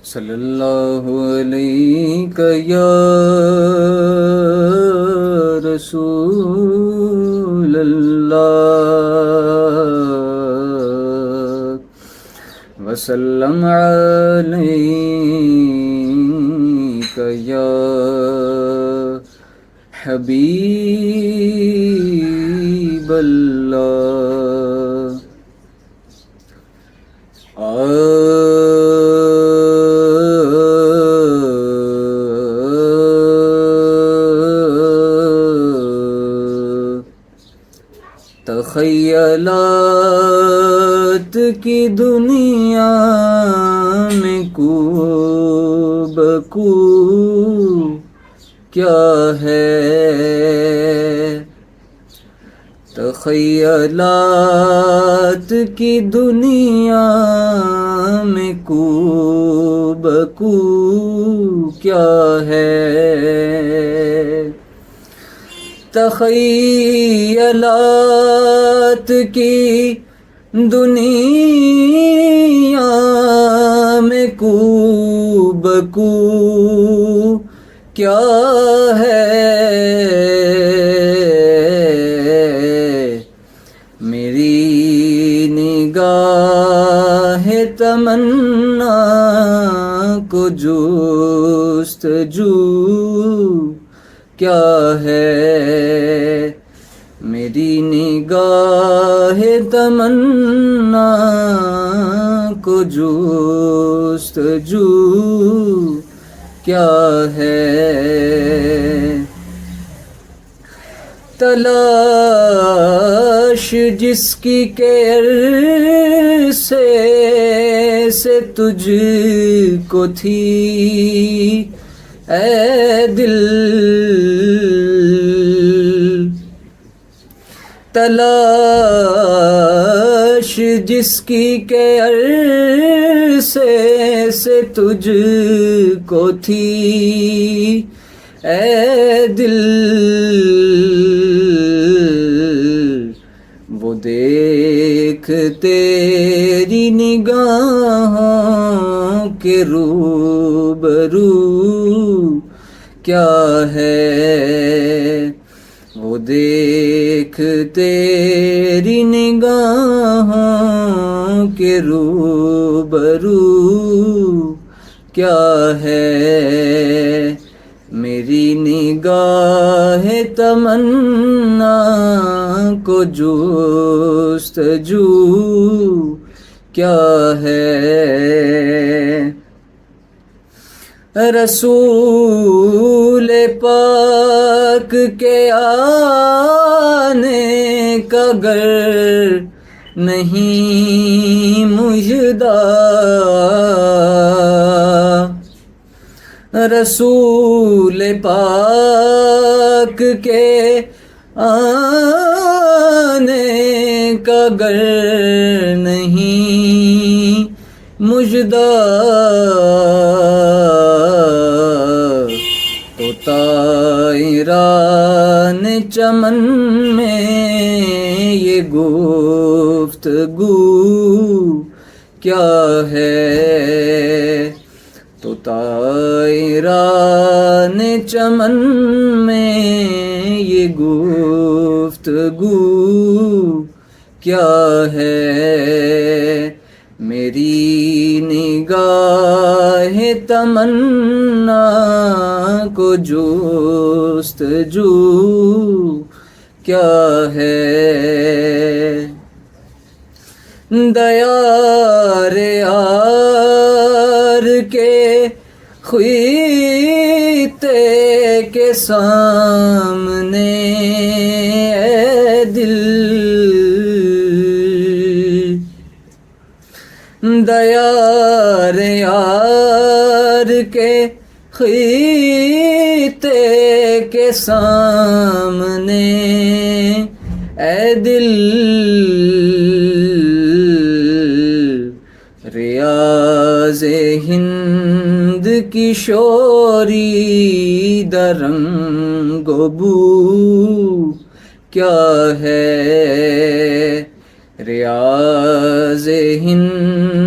صلی اللہ علیہ یا رسول اللہ وسلم علیک یا حبیب اللہ تخیلات کی دنیا میں کو بکو کیا ہے، تخیلات کی دنیا میں کو بکو کیا ہے، تخیلات کی دنیا میں کو بکو کیا ہے، میری نگاہ تمنا کو جستجو کیا ہے، میری نگاہ تمنا کو جستجو کیا ہے، تلاش جس کی کہ عرصے سے تجھ کو تھی اے دل، تلاش جس کی کہ عرصے سے تجھ کو تھی اے دل، وہ دیکھ تیری نگاہوں کے روبرو کیا ہے، وہ دیکھ تیری نگاہوں کے روبرو کیا ہے، میری نگاہ تمنا کو جستجو کیا ہے، رسول پاک کے آنے کا گر نہیں مژدہ، رسول پاک کے آنے کا گر نہیں مژدہ، تو طائران چمن میں یہ گفتگو کیا ہے، تو طائران چمن میں یہ گفتگو کیا ہے، میری نگاہ تمنا کو جستجو کیا ہے، دیار یار کے خیتے کے سامنے اے دل، دیار یار کے خیتے کے سامنے اے دل، ریاض ہند کی شوری درنگ و بو کیا ہے ریاض ہند